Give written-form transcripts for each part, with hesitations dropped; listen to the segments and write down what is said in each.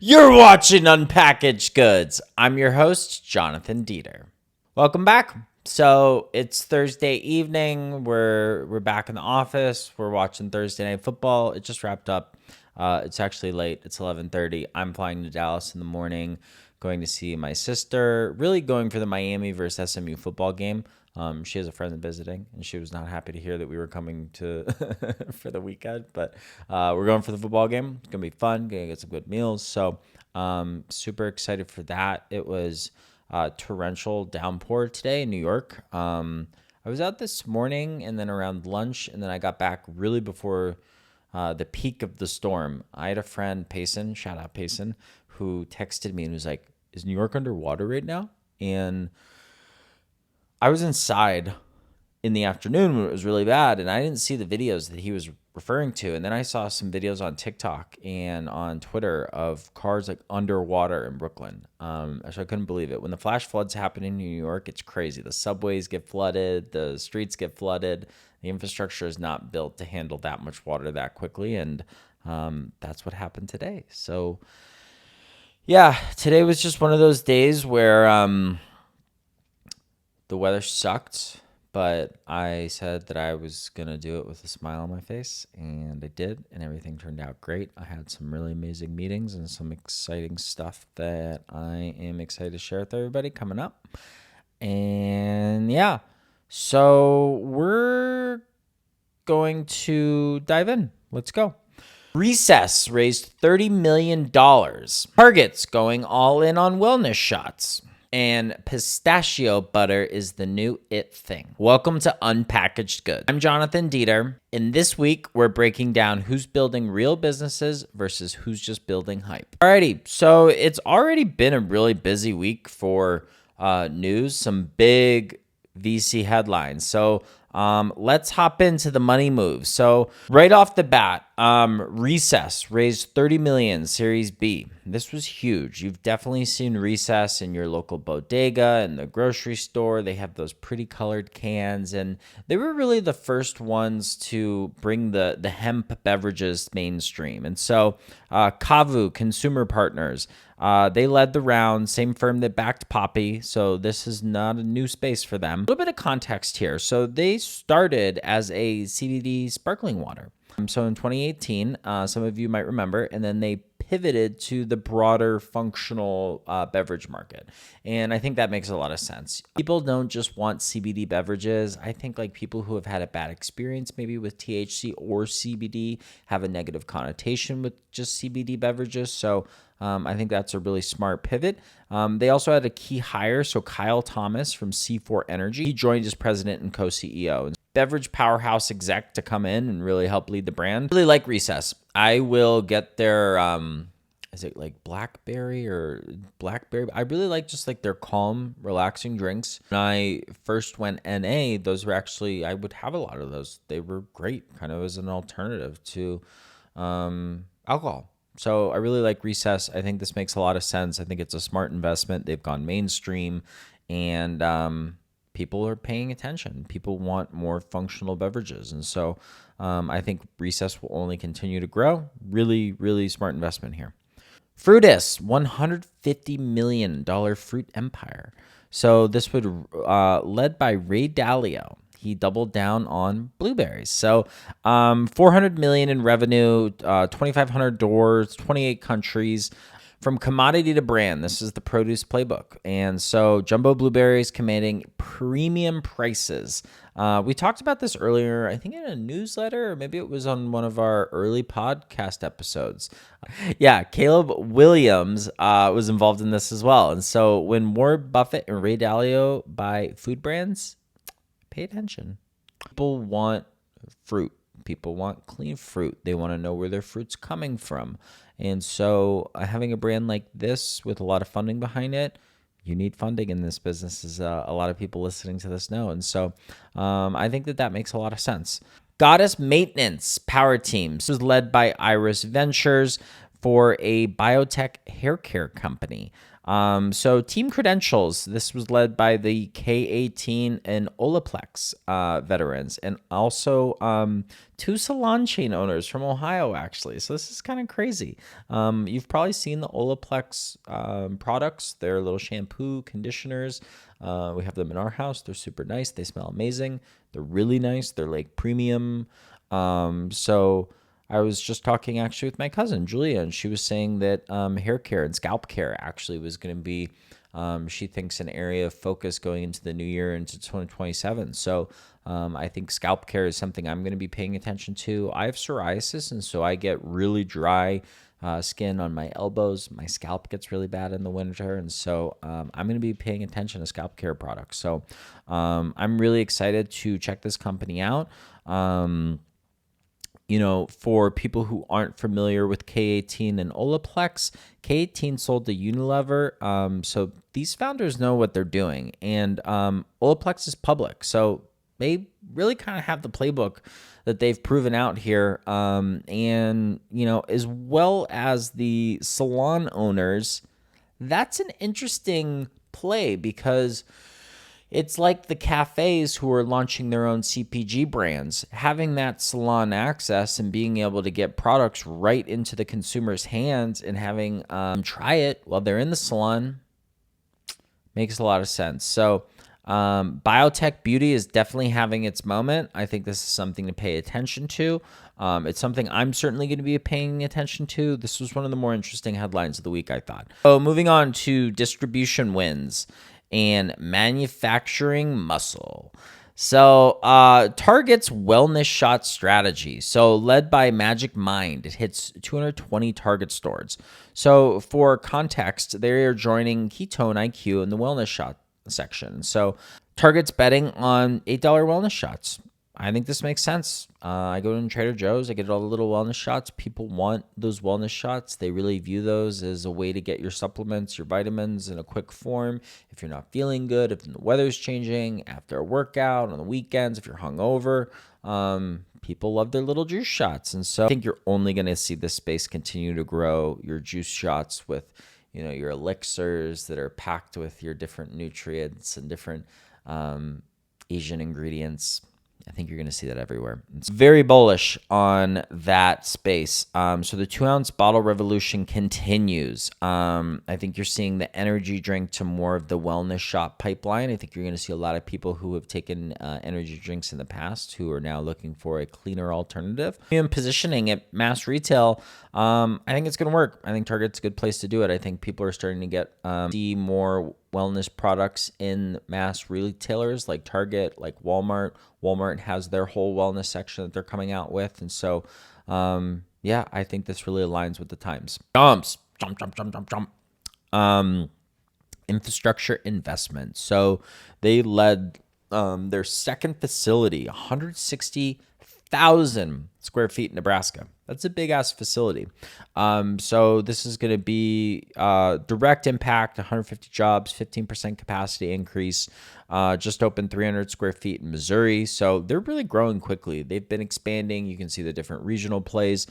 You're watching Unpackaged Goods. I'm your host, Jonathan Dieter. Welcome back. So it's Thursday evening. We're back in the office. We're watching Thursday Night Football. It just wrapped up. It's actually late. It's 11:30. I'm flying to Dallas in the morning, going to see my sister. Really going for the Miami versus SMU football game. She has a friend visiting, and she was not happy to hear that we were coming to for the weekend. But we're going for the football game. It's gonna be fun. Gonna get some good meals. So super excited for that. It was torrential downpour today in New York. I was out this morning and then around lunch, and then I got back really before the peak of the storm. I had a friend, Payson, shout out Payson, who texted me and was like, "Is New York underwater right now?" And I was inside in the afternoon when it was really bad, and I didn't see the videos that he was referring to. And then I saw some videos on TikTok and on Twitter of cars like underwater in Brooklyn. So I couldn't believe it. When the flash floods happen in New York, it's crazy. The subways get flooded, the streets get flooded. The infrastructure is not built to handle that much water that quickly, and that's what happened today. So yeah, today was just one of those days where the weather sucked, but I said that I was going to do it with a smile on my face, and I did, and everything turned out great. I had some really amazing meetings and some exciting stuff that I am excited to share with everybody coming up. And yeah, so we're going to dive in. Let's go. Recess raised $30 million. Target's going all in on wellness shots. And pistachio butter is the new it thing. Welcome to Unpackaged Goods. I'm Jonathan Dieter, and this week we're breaking down who's building real businesses versus who's just building hype. Alrighty, so it's already been a really busy week for news, some big VC headlines. So let's hop into the money moves. So right off the bat, Recess raised 30 million Series B. This was huge. You've definitely seen Recess in your local bodega and the grocery store. They have those pretty colored cans, and they were really the first ones to bring the hemp beverages mainstream. And so Kavu Consumer Partners, they led the round, same firm that backed Poppy, so this is not a new space for them. A little bit of context here. So they started as a CBD sparkling water. So in 2018, some of you might remember, and then they pivoted to the broader functional beverage market. And I think that makes a lot of sense. People don't just want CBD beverages. I think like people who have had a bad experience maybe with THC or CBD have a negative connotation with just CBD beverages. So I think that's a really smart pivot. They also had a key hire. So Kyle Thomas from C4 Energy, he joined as president and co-CEO. Beverage powerhouse exec to come in and really help lead the brand. Really like Recess. I will get their, is it like blackberry or blackberry? I really like just like their calm, relaxing drinks. When I first went NA, those were actually, I would have a lot of those. They were great, kind of as an alternative to alcohol. So I really like Recess. I think this makes a lot of sense. I think it's a smart investment. They've gone mainstream, and people are paying attention. People want more functional beverages. And so I think Recess will only continue to grow. Really, really smart investment here. Fruitist, $150 million fruit empire. So this would led by Ray Dalio. He doubled down on blueberries. So $400 million in revenue, 2,500 doors, 28 countries. From commodity to brand, this is the produce playbook. And so jumbo blueberries commanding premium prices. We talked about this earlier, I think in a newsletter, or maybe it was on one of our early podcast episodes. Yeah, Caleb Williams was involved in this as well. And so when Warren Buffett and Ray Dalio buy food brands, pay attention. People want fruit. People want clean fruit. They want to know where their fruit's coming from. And so having a brand like this with a lot of funding behind it, you need funding in this business, as a lot of people listening to this know. And so I think that makes a lot of sense. Goddess Maintenance Power Teams was led by Iris Ventures for a biotech hair care company. So team credentials, this was led by the K18 and Olaplex veterans, and also two salon chain owners from Ohio, actually. So this is kind of crazy. You've probably seen the Olaplex products. They're little shampoo, conditioners. We have them in our house. They're super nice. They smell amazing. They're really nice. They're like premium. So I was just talking actually with my cousin, Julia, and she was saying that hair care and scalp care actually was going to be, she thinks, an area of focus going into the new year, into 2027. So I think scalp care is something I'm going to be paying attention to. I have psoriasis, and so I get really dry skin on my elbows. My scalp gets really bad in the winter, and so I'm going to be paying attention to scalp care products. So I'm really excited to check this company out. For people who aren't familiar with K18 and Olaplex, K18 sold to Unilever. So these founders know what they're doing. And Olaplex is public. So they really kind of have the playbook that they've proven out here. As well as the salon owners, that's an interesting play because it's like the cafes who are launching their own CPG brands. Having that salon access and being able to get products right into the consumer's hands and having try it while they're in the salon makes a lot of sense. So biotech beauty is definitely having its moment. I think this is something to pay attention to. It's something I'm certainly going to be paying attention to. This was one of the more interesting headlines of the week, I thought. So moving on to distribution wins and manufacturing muscle. So Target's wellness shot strategy. So led by Magic Mind, it hits 220 Target stores. So for context, they are joining Ketone IQ in the wellness shot section. So Target's betting on $8 wellness shots. I think this makes sense. I go to Trader Joe's. I get all the little wellness shots. People want those wellness shots. They really view those as a way to get your supplements, your vitamins in a quick form. If you're not feeling good, if the weather's changing, after a workout, on the weekends, if you're hungover, people love their little juice shots. And so I think you're only going to see this space continue to grow. Your juice shots with, your elixirs that are packed with your different nutrients and different Asian ingredients. I think you're going to see that everywhere. It's very bullish on that space. So the 2-ounce bottle revolution continues. I think you're seeing the energy drink to more of the wellness shot pipeline. I think you're going to see a lot of people who have taken energy drinks in the past who are now looking for a cleaner alternative. Premium positioning at mass retail, I think it's going to work. I think Target's a good place to do it. I think people are starting to get see more wellness products in mass retailers like Target, like Walmart. Walmart has their whole wellness section that they're coming out with. And so, I think this really aligns with the times. Jump. Infrastructure investment. So they led their second facility, 160,000 square feet in Nebraska. That's a big ass facility. So this is going to be direct impact, 150 jobs, 15% capacity increase. Just opened 300 square feet in Missouri. So they're really growing quickly. They've been expanding. You can see the different regional plays.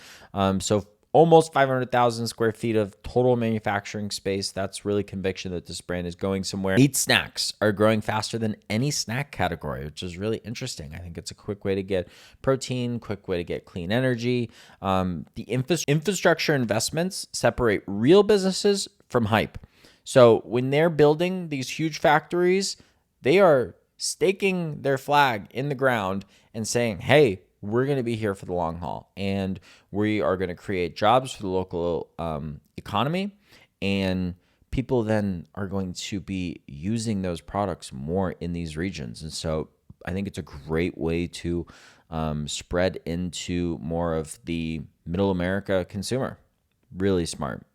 So almost 500,000 square feet of total manufacturing space. That's really conviction that this brand is going somewhere. Meat snacks are growing faster than any snack category, which is really interesting. I think it's a quick way to get protein, quick way to get clean energy. The infrastructure investments separate real businesses from hype. So when they're building these huge factories, they are staking their flag in the ground and saying, hey, we're going to be here for the long haul, and we are going to create jobs for the local economy, and people then are going to be using those products more in these regions. And so I think it's a great way to spread into more of the middle America consumer. Really smart.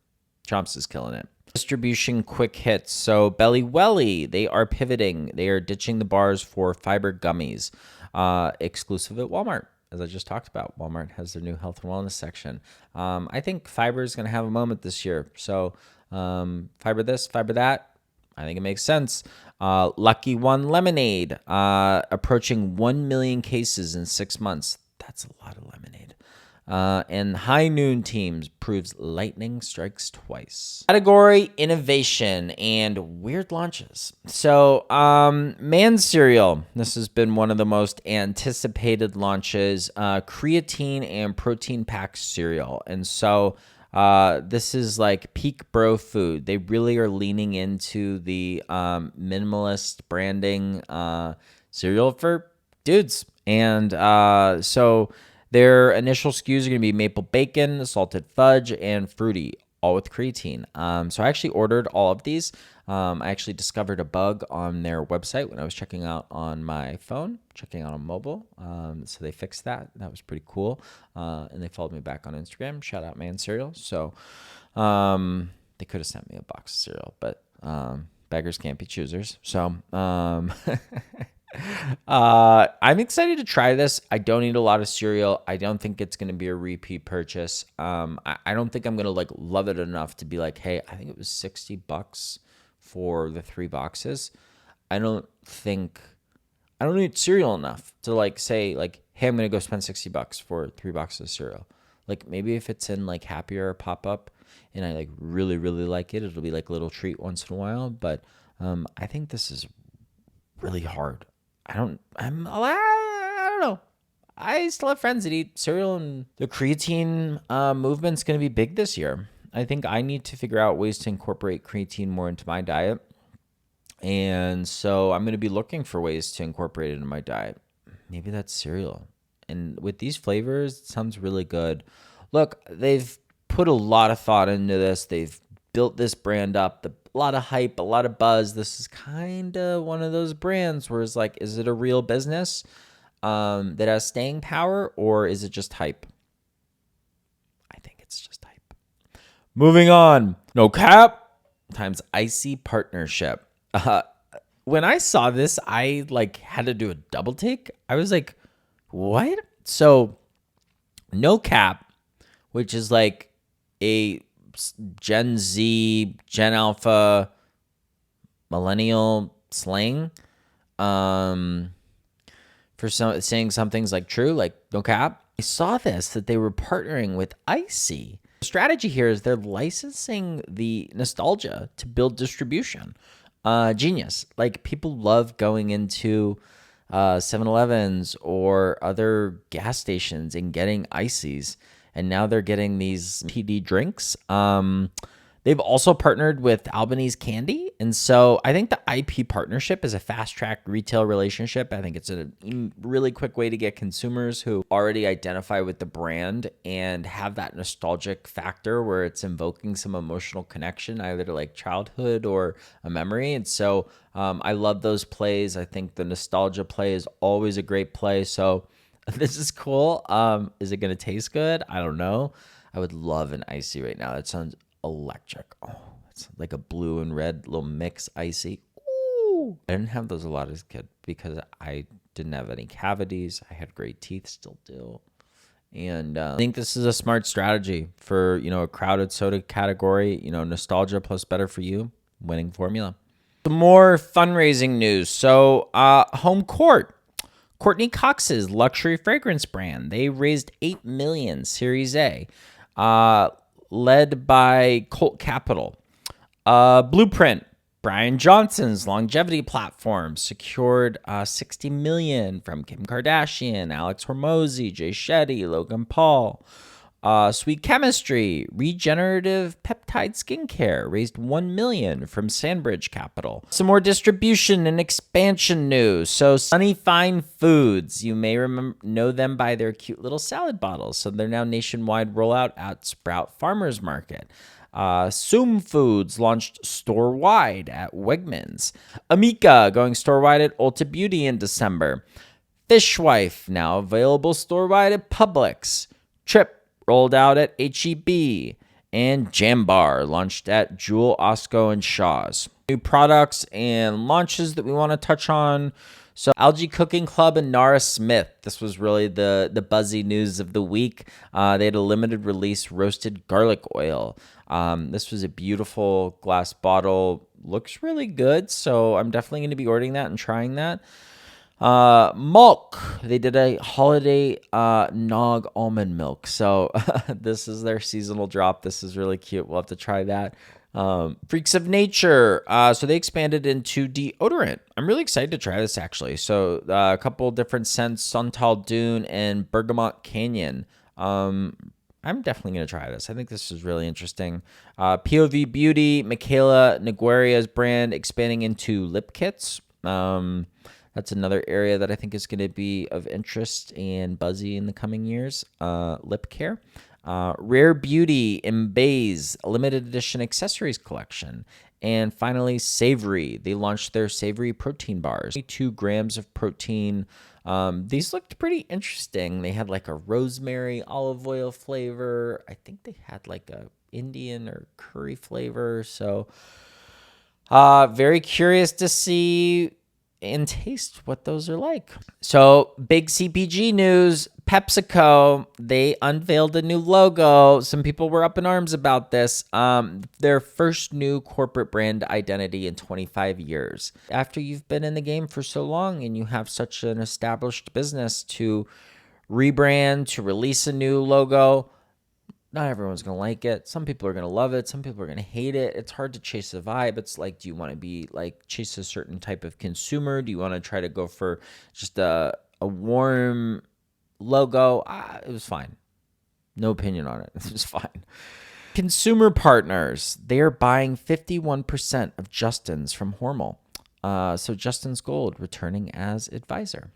Chomps is killing it. Distribution quick hits. So Belly Welly, they are pivoting. They are ditching the bars for fiber gummies, exclusive at Walmart. As I just talked about, Walmart has their new health and wellness section. I think fiber is going to have a moment this year. So fiber this, fiber that. I think it makes sense. Lucky One Lemonade, approaching 1 million cases in 6 months. That's a lot of lemonade. And High Noon Teams proves lightning strikes twice. Category innovation and weird launches. So, Man Cereal. This has been one of the most anticipated launches. Creatine and protein packed cereal. And so, this is like peak bro food. They really are leaning into the minimalist branding cereal for dudes. And so their initial SKUs are going to be maple bacon, salted fudge, and fruity, all with creatine. So I actually ordered all of these. I actually discovered a bug on their website when I was checking out on my phone, checking out on mobile. So they fixed that. That was pretty cool. And they followed me back on Instagram. Shout out Man Cereal. So they could have sent me a box of cereal, but beggars can't be choosers. So I'm excited to try this. I don't eat a lot of cereal. I don't think it's going to be a repeat purchase. I don't think I'm going to like love it enough to be like, hey, I think it was $60 for the 3 boxes. I don't eat cereal enough to like say like, hey, I'm going to go spend $60 for 3 boxes of cereal. Like maybe if it's in like Happier or Pop Up and I like really, really like it, it'll be like a little treat once in a while. But I think this is really hard. I don't know. I still have friends that eat cereal, and the creatine movement's going to be big this year. I think I need to figure out ways to incorporate creatine more into my diet. And so I'm going to be looking for ways to incorporate it in my diet. Maybe that's cereal. And with these flavors, it sounds really good. Look, they've put a lot of thought into this. They've built this brand up, a lot of hype, a lot of buzz. This is kind of one of those brands where it's like, is it a real business that has staying power, or is it just hype? I think it's just hype. Moving on. No cap times icy partnership. When I saw this, I like had to do a double take. I was like, what? So no cap, which is like a Gen Z, Gen Alpha, millennial slang for saying some things like true, like no cap. I saw that they were partnering with Icy. The strategy here is they're licensing the nostalgia to build distribution. Genius. Like people love going into 7-Elevens or other gas stations and getting ices. And now they're getting these PD drinks. They've also partnered with Albanese Candy. And so I think the IP partnership is a fast-track retail relationship. I think it's a really quick way to get consumers who already identify with the brand and have that nostalgic factor where it's invoking some emotional connection, either to like childhood or a memory. And so I love those plays. I think the nostalgia play is always a great play. So this is cool. Is it going to taste good? I don't know. I would love an icy right now. That sounds electric. Oh, it's like a blue and red little mix icy. Ooh. I didn't have those a lot as a kid because I didn't have any cavities. I had great teeth, still do. And I think this is a smart strategy for, a crowded soda category, nostalgia plus better for you, winning formula. Some more fundraising news. So Home Court. Courtney Cox's luxury fragrance brand. They raised $8 million Series A, led by Colt Capital. Blueprint, Brian Johnson's longevity platform, secured $60 million from Kim Kardashian, Alex Hormozi, Jay Shetty, Logan Paul. Sweet Chemistry, regenerative peptide skincare, raised $1 million from Sandbridge Capital. Some more distribution and expansion news. So Sunny Fine Foods, you may know them by their cute little salad bottles. So they're now nationwide rollout at Sprout Farmers Market. Soom Foods launched store-wide at Wegmans. Amika going store-wide at Ulta Beauty in December. Fishwife now available store-wide at Publix. Trip rolled out at H-E-B, and Jambar launched at Jewel, Osco, and Shaw's. New products and launches that we want to touch on. So Algae Cooking Club and Nara Smith. This was really the buzzy news of the week. They had a limited release roasted garlic oil. This was a beautiful glass bottle. Looks really good, so I'm definitely going to be ordering that and trying that. Milk. They did a holiday nog almond milk. So this is their seasonal drop. This is really cute. We'll have to try that. Freaks of Nature. So they expanded into deodorant. I'm really excited to try this actually. So a couple different scents: Santal Dune and Bergamot Canyon. I'm definitely going to try this. I think this is really interesting. POV Beauty, Michaela Negueria's brand, expanding into lip kits. That's another area that I think is going to be of interest and buzzy in the coming years. Lip care. Rare Beauty in Bays, limited edition accessories collection. And finally, Savory. They launched their Savory protein bars. 2 grams of protein. These looked pretty interesting. They had like a rosemary olive oil flavor. I think they had like a Indian or curry flavor. So very curious to see and taste what those are like. So big CPG news, PepsiCo, they unveiled a new logo. Some people were up in arms about this. Their first new corporate brand identity in 25 years. After you've been in the game for so long and you have such an established business, to rebrand, to release a new logo, not everyone's going to like it. Some people are going to love it. Some people are going to hate it. It's hard to chase a vibe. It's like, do you want to be like chase a certain type of consumer? Do you want to try to go for just a warm logo? It was fine. No opinion on it. It was fine. Consumer partners, they are buying 51% of Justin's from Hormel. So Justin's Gold returning as advisor.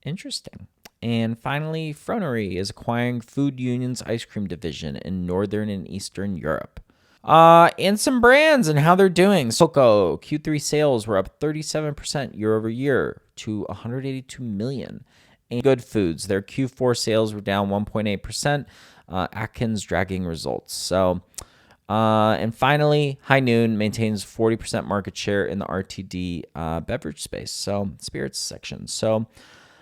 Interesting. And finally, Fronery is acquiring Food Union's ice cream division in Northern and Eastern Europe. And some brands and how they're doing. Soko Q3 sales were up 37% year over year to 182 million. And Good Foods, their Q4 sales were down 1.8%. Atkins dragging results. So, and finally, High Noon maintains 40% market share in the RTD beverage space. So, spirits section. So,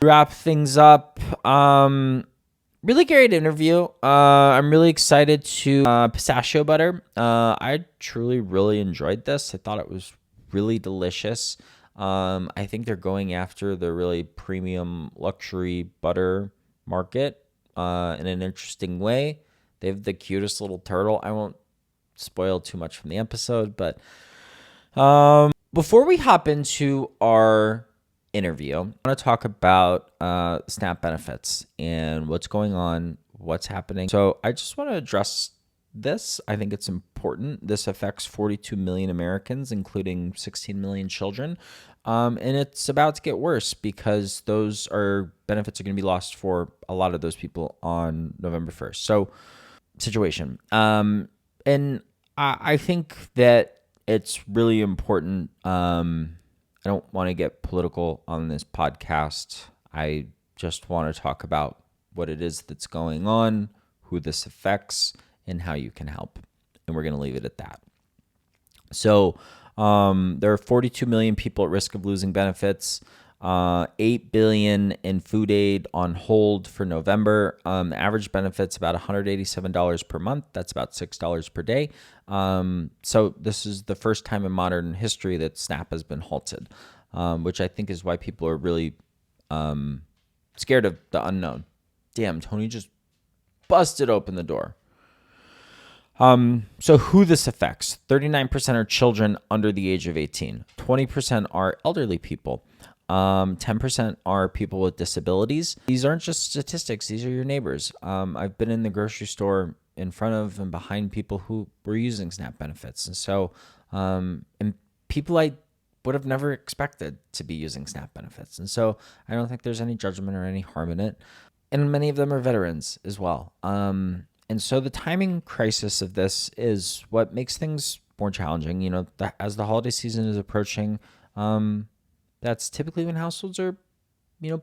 wrap things up. Really great interview. I'm really excited to pistachio butter. I truly really enjoyed this. I thought it was really delicious. I think they're going after the really premium luxury butter market in an interesting way. They have the cutest little turtle. I won't spoil too much from the episode, but before we hop into our interview, I want to talk about SNAP benefits and what's going on, what's happening. So I just want to address this. I think it's important. This affects 42 million Americans, including 16 million children. And it's about to get worse because those benefits are going to be lost for a lot of those people on November 1st. So situation. And I think that it's really important. I don't want to get political on this podcast. I just want to talk about what it is that's going on, who this affects, and how you can help. And we're going to leave it at that. So there are 42 million people at risk of losing benefits. 8 billion in food aid on hold for November. The average benefit's about $187 per month. That's about $6 per day. So this is the first time in modern history that SNAP has been halted, which I think is why people are really scared of the unknown. Damn, Tony just busted open the door. So who this affects: 39% are children under the age of 18. 20% are elderly people. 10% are people with disabilities. These aren't just statistics. These are your neighbors. I've been in the grocery store in front of and behind people who were using SNAP benefits. And so, and people I would have never expected to be using SNAP benefits. And so I don't think there's any judgment or any harm in it. And many of them are veterans as well. And so the timing crisis of this is what makes things more challenging. You know, as the holiday season is approaching, that's typically when households are,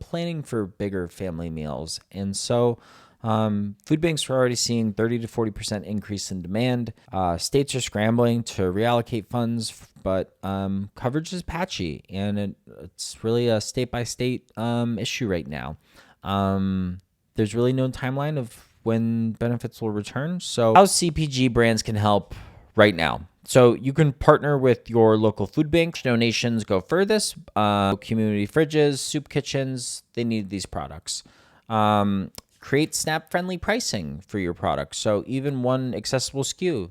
planning for bigger family meals. And so food banks are already seeing 30 to 40% increase in demand. States are scrambling to reallocate funds, but coverage is patchy, and it's really a state-by-state issue right now. There's really no timeline of when benefits will return. So how CPG brands can help right now. So you can partner with your local food bank. Donations go furthest. Community fridges, soup kitchens, they need these products. Create SNAP-friendly pricing for your products. So even one accessible SKU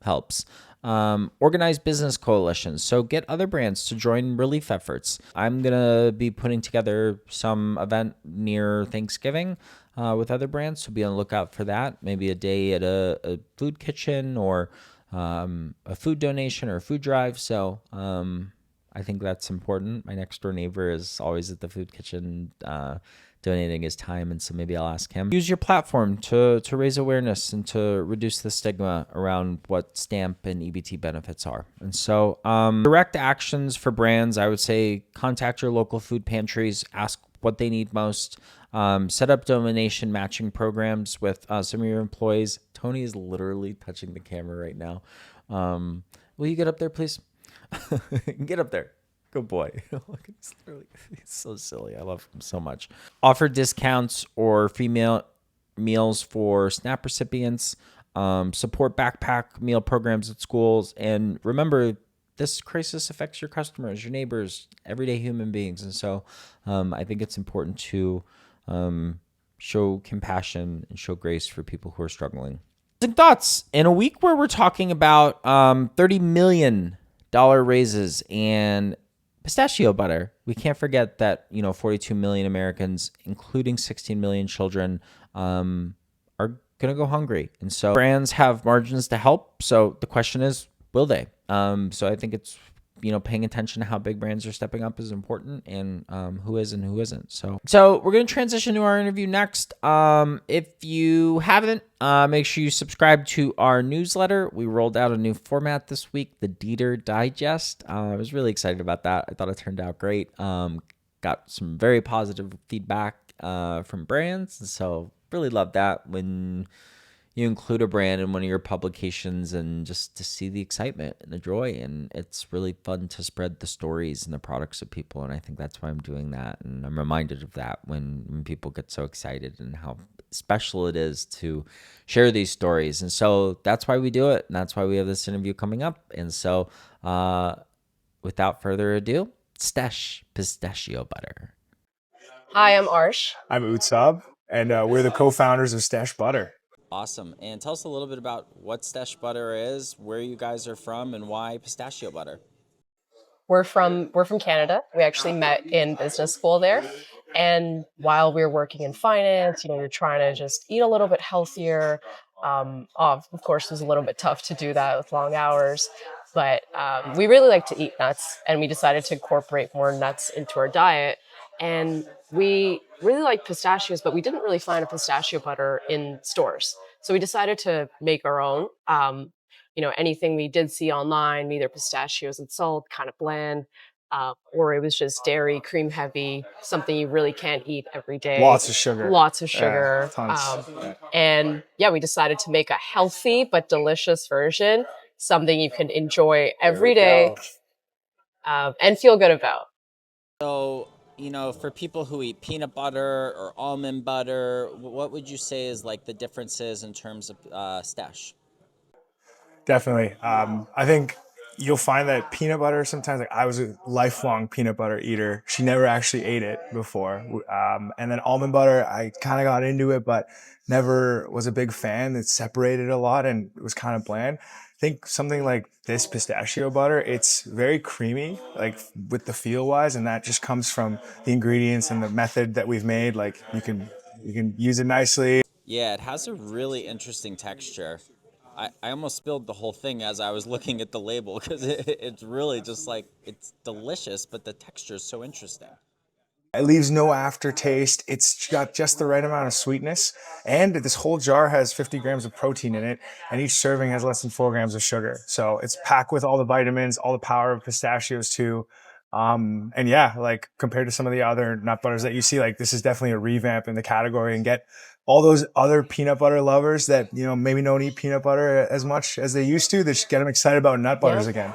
helps. Organize business coalitions. So get other brands to join relief efforts. I'm going to be putting together some event near Thanksgiving with other brands. So be on the lookout for that. Maybe a day at a food kitchen or a food donation or a food drive. So I think that's important. My next door neighbor is always at the food kitchen donating his time, and so maybe I'll ask him. Use your platform to raise awareness and to reduce the stigma around what STAMP and EBT benefits are. And so direct actions for brands, I would say contact your local food pantries, ask what they need most. Set up donation matching programs with some of your employees. Tony is literally touching the camera right now. Will you get up there, please? Get up there. Good boy. He's so silly. I love him so much. Offer discounts or free meals for SNAP recipients. Support backpack meal programs at schools. And remember, this crisis affects your customers, your neighbors, everyday human beings. And so I think it's important to show compassion and show grace for people who are struggling. Thoughts in a week where we're talking about $30 million raises and pistachio butter. We can't forget that 42 million Americans, including 16 million children, are gonna go hungry, and so brands have margins to help. So the question is, will they? So I think it's paying attention to how big brands are stepping up is important, and who is and who isn't. So we're going to transition to our interview next. If you haven't, make sure you subscribe to our newsletter. We rolled out a new format this week, the Dieter Digest. I was really excited about that. I thought it turned out great. Got some very positive feedback from brands, and so really love that when you include a brand in one of your publications and just to see the excitement and the joy. And it's really fun to spread the stories and the products of people. And I think that's why I'm doing that. And I'm reminded of that when people get so excited and how special it is to share these stories. And so that's why we do it. And that's why we have this interview coming up. And so without further ado, Stesh Pistachio Butter. Hi, I'm Arsh. I'm Utsab, and we're the co-founders of Stesh Butter. Awesome. And tell us a little bit about what Stesh Butter is, where you guys are from, and why pistachio butter. We're from Canada. We actually met in business school there. And while we were working in finance, you're trying to just eat a little bit healthier. Of course, it was a little bit tough to do that with long hours. But we really like to eat nuts, and we decided to incorporate more nuts into our diet. And we really like pistachios, but we didn't really find a pistachio butter in stores. So we decided to make our own. Anything we did see online, either pistachios and salt, kind of bland, or it was just dairy, cream heavy, something you really can't eat every day. Lots of sugar. Tons. And we decided to make a healthy but delicious version, something you can enjoy every day and feel good about. So, for people who eat peanut butter or almond butter, what would you say is like the differences in terms of Stesh? Definitely. I think you'll find that peanut butter sometimes, like I was a lifelong peanut butter eater. She never actually ate it before. And then almond butter, I kind of got into it, but never was a big fan. It separated a lot and it was kind of bland. I think something like this pistachio butter, it's very creamy, like with the feel wise, and that just comes from the ingredients and the method that we've made. Like you can use it nicely. Yeah, it has a really interesting texture. I almost spilled the whole thing as I was looking at the label because it's really just like, it's delicious, but the texture is so interesting. It leaves no aftertaste. It's got just the right amount of sweetness. And this whole jar has 50 grams of protein in it, and each serving has less than 4 grams of sugar. So it's packed with all the vitamins, all the power of pistachios too. And yeah, like compared to some of the other nut butters that you see, like this is definitely a revamp in the category, and get all those other peanut butter lovers that, maybe don't eat peanut butter as much as they used to, that just get them excited about nut butters again.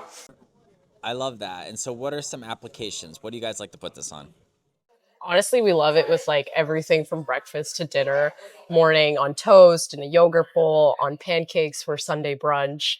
I love that. And so what are some applications? What do you guys like to put this on? Honestly, we love it with like everything from breakfast to dinner, morning on toast, in a yogurt bowl, on pancakes for Sunday brunch.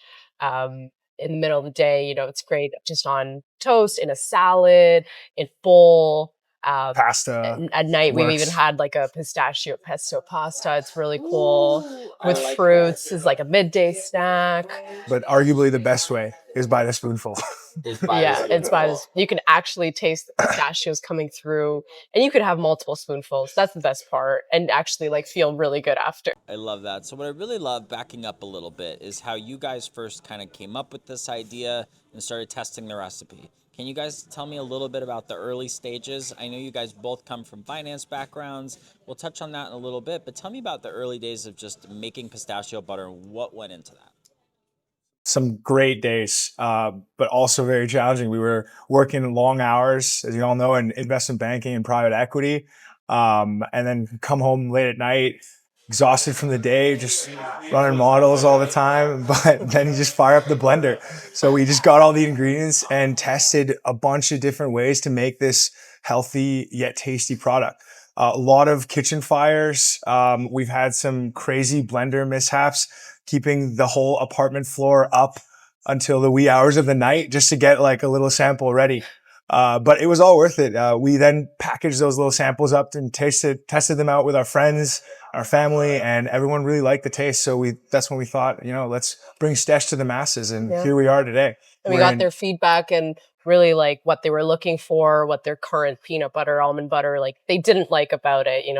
in the middle of the day. It's great just on toast, in a salad, in bowl. Pasta At night, we've even works. had like a pistachio pesto pasta. It's really cool. With fruits is like a midday snack. But arguably the best way is by the spoonful. Yeah, it's by this. You can actually taste the pistachios coming through, and you could have multiple spoonfuls. That's the best part, and actually like feel really good after. I love that. So what I really love, backing up a little bit, is how you guys first kind of came up with this idea and started testing the recipe. Can you guys tell me a little bit about the early stages? I know you guys both come from finance backgrounds. We'll touch on that in a little bit, but tell me about the early days of just making pistachio butter and what went into that. Some great days, but also very challenging. We were working long hours, as you all know, in investment banking and private equity, and then come home late at night, exhausted from the day, just running models all the time. But then you just fire up the blender. So we just got all the ingredients and tested a bunch of different ways to make this healthy yet tasty product. A lot of kitchen fires. We've had some crazy blender mishaps, keeping the whole apartment floor up until the wee hours of the night just to get like a little sample ready. But it was all worth it. We then packaged those little samples up and tested them out with our friends, our family, and everyone really liked the taste. So that's when we thought, let's bring Stesh to the masses. And here we are today. And we got their feedback and really like what they were looking for, what their current peanut butter, almond butter, like they didn't like about it, and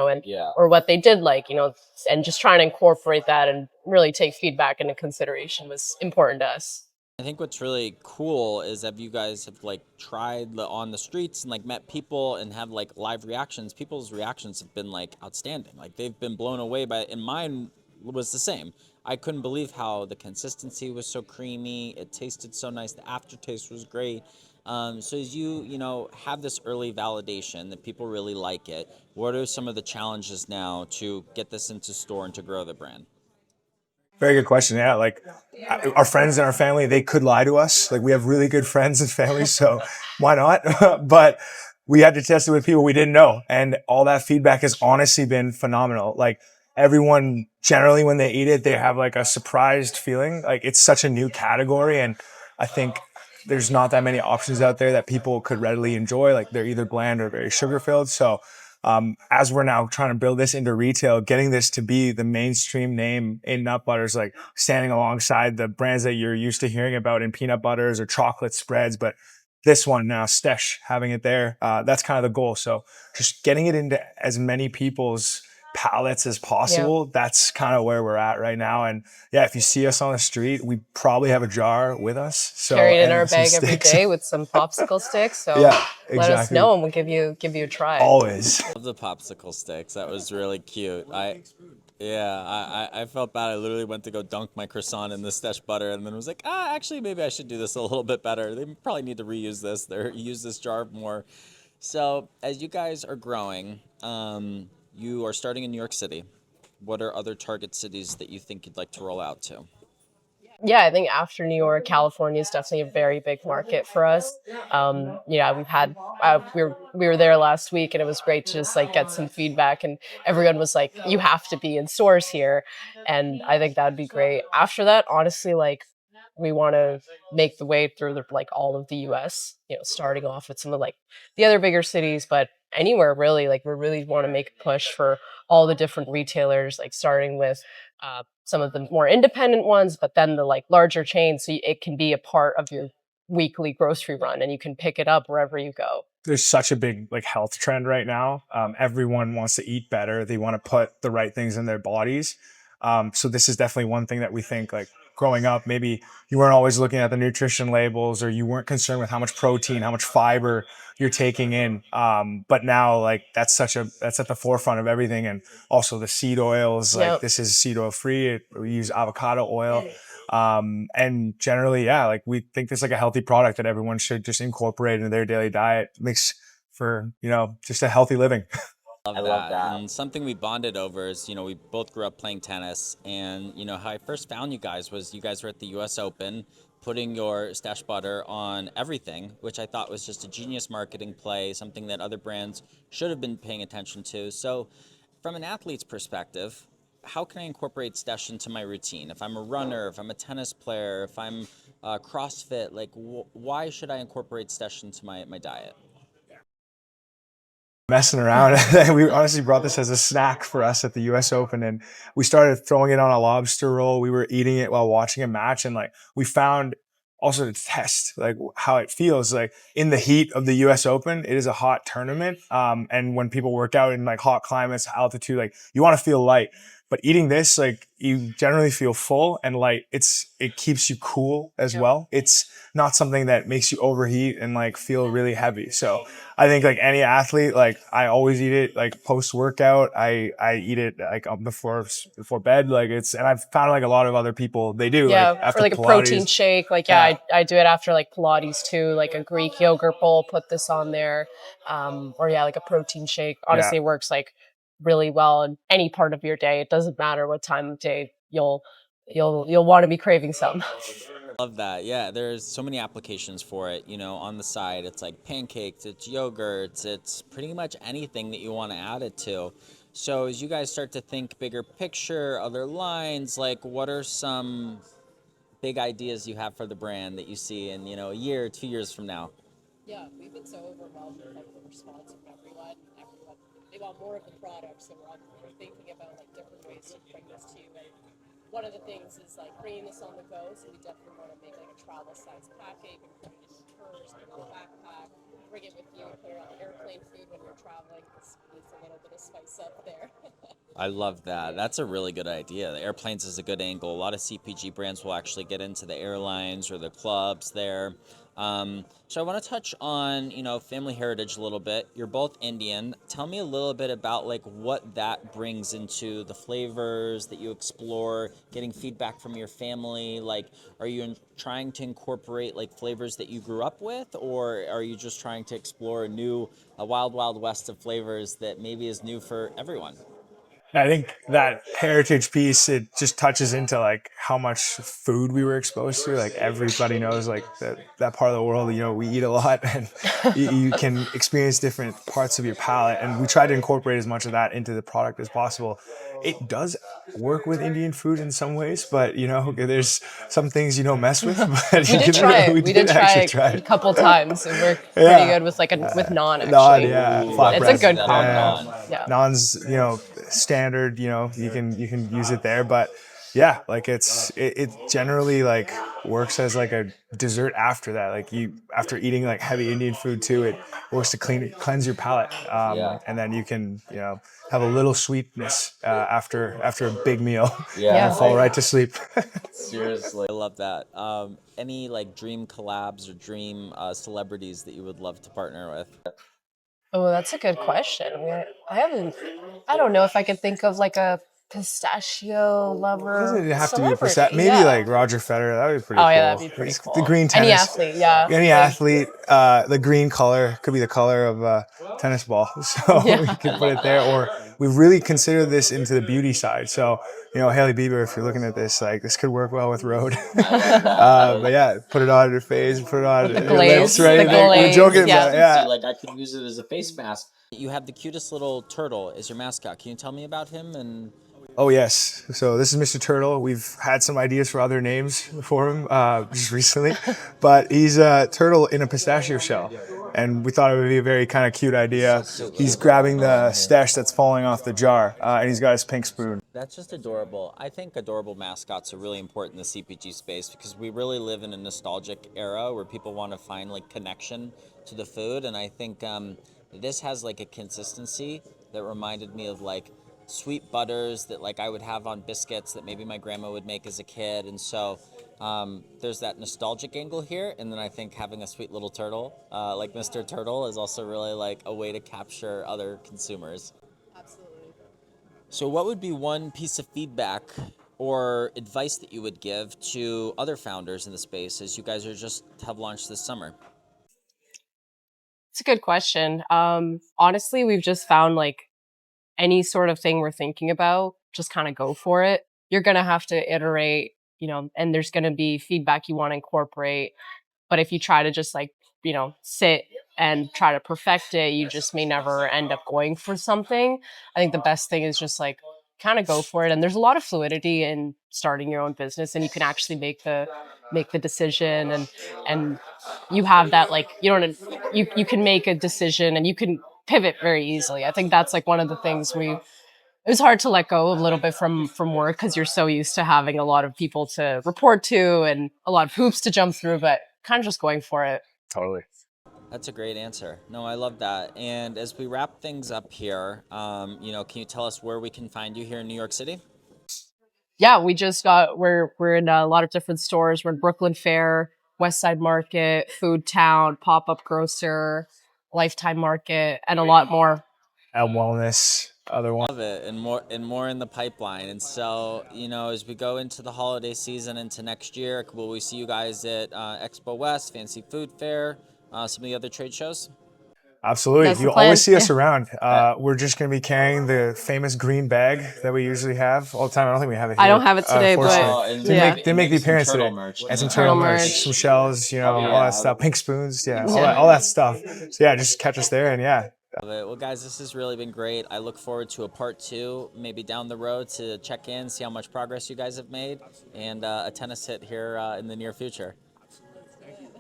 or what they did like, and just trying to incorporate that and really take feedback into consideration was important to us. I think what's really cool is that you guys have like tried on the streets and like met people and have like live reactions. People's reactions have been like outstanding. Like they've been blown away by it. And mine was the same. I couldn't believe how the consistency was so creamy. It tasted so nice. The aftertaste was great. So as you have this early validation that people really like it, what are some of the challenges now to get this into store and to grow the brand? Very good question. Yeah, like our friends and our family, they could lie to us. Like we have really good friends and family, so why not? But we had to test it with people we didn't know, and all that feedback has honestly been phenomenal. Like everyone generally when they eat it, they have like a surprised feeling. Like it's such a new category, and I think there's not that many options out there that people could readily enjoy. Like they're either bland or very sugar filled. So as we're now trying to build this into retail, getting this to be the mainstream name in nut butters, like standing alongside the brands that you're used to hearing about in peanut butters or chocolate spreads. But this one now, Stesh, having it there, that's kind of the goal. So just getting it into as many people's palettes as possible. Yeah. That's kind of where we're at right now. And yeah, if you see us on the street, we probably have a jar with us. So carry it in our bag every day with some popsicle sticks. So yeah, exactly. Let us know and we'll give you a try. Always. I love the popsicle sticks. That was really cute. I felt bad. I literally went to go dunk my croissant in the Stesh butter and then was like, actually maybe I should do this a little bit better. They probably need to reuse this. Use this jar more. So as you guys are growing, you are starting in New York City. What are other target cities that you think you'd like to roll out to? Yeah, I think after New York, California is definitely a very big market for us. We've had we were there last week, and it was great to just like get some feedback. And everyone was like, "You have to be in stores here," and I think that'd be great. After that, honestly, like we want to make the way through like all of the U.S. Starting off with some of like the other bigger cities, but anywhere really. Like we really want to make a push for all the different retailers, like starting with some of the more independent ones, but then the like larger chains, so it can be a part of your weekly grocery run and you can pick it up wherever you go. There's such a big like health trend right now. Everyone wants to eat better. They want to put the right things in their bodies. So this is definitely one thing that we think like growing up, maybe you weren't always looking at the nutrition labels or you weren't concerned with how much protein, how much fiber you're taking in. But now like that's at the forefront of everything. And also the seed oils, like this is seed oil free. We use avocado oil. And generally, yeah, like we think this is like a healthy product that everyone should just incorporate into their daily diet. It makes for, just a healthy living. I love that. And something we bonded over is, we both grew up playing tennis. And, how I first found you guys was you guys were at the US Open putting your Stesh butter on everything, which I thought was just a genius marketing play, something that other brands should have been paying attention to. So from an athlete's perspective, how can I incorporate Stesh into my routine? If I'm a runner, if I'm a tennis player, if I'm CrossFit, like why should I incorporate Stesh into my diet? Messing around. We honestly brought this as a snack for us at the US Open, and we started throwing it on a lobster roll. We were eating it while watching a match, and like we found also to test like how it feels like in the heat of the US Open. It is a hot tournament. And when people work out in like hot climates, altitude, like you want to feel light. But eating this, like you generally feel full and light. It keeps you cool as well. It's not something that makes you overheat and like feel really heavy. So I think like any athlete, like I always eat it like post workout. I eat it like before bed. Like and I've found like a lot of other people they do like Yeah, or after like a protein Pilates. shake. Like, Yeah. I do it after like Pilates too, like a Greek yogurt bowl, put this on there. Or yeah, like a protein shake. Yeah. Honestly, it works like really well in any part of your day. It doesn't matter what time of day you'll want to be craving some. Love that. Yeah, there's so many applications for it. On the side, it's like pancakes, it's yogurts, it's pretty much anything that you want to add it to. So as you guys start to think bigger picture, other lines, like what are some big ideas you have for the brand that you see in, a year, 2 years from now? Yeah, we've been so overwhelmed with like the response from everyone. They want more of the product, so we're thinking about like different ways to bring this to you. And one of the things is like bringing this on the go, so we definitely want to make like a travel size package and put it in your purse, put it in a backpack, bring it with you, put it on airplane food when you're traveling. This needs a little bit of spice up there. I love that. That's a really good idea. The airplanes is a good angle. A lot of CPG brands will actually get into the airlines or the clubs there. So I want to touch on, family heritage a little bit. You're both Indian. Tell me a little bit about like what that brings into the flavors that you explore, getting feedback from your family. Like, are you trying to incorporate like flavors that you grew up with, or are you just trying to explore a wild, wild west of flavors that maybe is new for everyone? I think that heritage piece, it just touches into like how much food we were exposed to. Like everybody knows like that part of the world, we eat a lot and you can experience different parts of your palate. And we try to incorporate as much of that into the product as possible. It does work with Indian food in some ways, but there's some things you don't mess with, but We did try it. we We did did try actually it try a it. couple times. It worked pretty Yeah. good with with naan Naan, actually. yeah, Ooh, I It's a can flatbread. see good that on combo. naan. Yeah. Naan's, standard. You can use it there, but yeah, like it generally like works as like a dessert after that. Like you after eating like heavy Indian food too, it works to cleanse your palate, Yeah. and then you can have a little sweetness after a big meal, Yeah. and fall right to sleep. Seriously. I love that. Any like dream collabs or dream celebrities that you would love to partner with? Oh, that's a good question. I don't know if I could think of like a pistachio Doesn't lover it have to be celebrity. maybe Yeah. like Roger Federer? That would be pretty Oh yeah, cool. that'd be pretty The cool. green Any tennis, athlete, yeah. any Like, athlete, the green color could be the color of a tennis ball. So yeah. we could put it there. Or we really consider this into the beauty side. So Haley Bieber, if you're looking at this, like this could work well with Rhode. But yeah, put it on your face, put it on With the your lips, glaze, right? the We're glaze, joking yeah. about it. Yeah. Like I could use it as a face mask. You have the cutest little turtle as your mascot. Can you tell me about him? And Oh yes. So this is Mr. Turtle. We've had some ideas for other names for him just recently, but he's a turtle in a pistachio shell, and we thought it would be a very kind of cute idea. He's grabbing the stash that's falling off the jar, and he's got his pink spoon. that's just adorable. I think adorable mascots are really important in the CPG space because we really live in a nostalgic era where people want to find like connection to the food, and I think this has like a consistency that reminded me of like sweet butters that like I would have on biscuits that maybe my grandma would make as a kid, and so there's that nostalgic angle here, and then I think having a sweet little turtle like Mr. Turtle is also really like a way to capture other consumers. Absolutely. So, what would be one piece of feedback or advice that you would give to other founders in the space as you guys are just have launched this summer? It's a good question. Honestly, we've just found like any sort of thing we're thinking about, just kind of go for it. You're gonna have to iterate, and there's gonna be feedback you want to incorporate. But if you try to just like, sit and try to perfect it, you just may never end up going for something. I think the best thing is just like kind of go for it. And there's a lot of fluidity in starting your own business, and you can actually make the decision, and you have that, like, you can make a decision and you can pivot very easily. I think that's like one of the things it was hard to let go a little bit from work, because you're so used to having a lot of people to report to and a lot of hoops to jump through, but kind of just going for it. Totally. That's a great answer. No, I love that. And as we wrap things up here, can you tell us where we can find you here in New York City? Yeah, we just got we're in a lot of different stores. We're in Brooklyn Fair, West Side Market, Food Town, Pop Up Grocer, Lifetime Market, and a lot more. At Wellness, other one. Love it, and more in the pipeline. And so, as we go into the holiday season into next year, will we see you guys at Expo West, Fancy Food Fair, some of the other trade shows? Absolutely. That's the You'll plan. always see us Yeah. around. We're just going to be carrying the famous green bag that we usually have all the time. I don't think we have it here. I don't have it today, but unfortunately. yeah. They make the appearance today. And some turtle merch, merch. some shells, all that stuff, pink spoons, all that stuff. So yeah, just catch us there, and yeah. Well, guys, this has really been great. I look forward to a part 2, maybe down the road, to check in, see how much progress you guys have made, and a tennis hit here in the near future.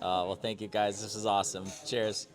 Well, thank you guys. This is awesome. Cheers.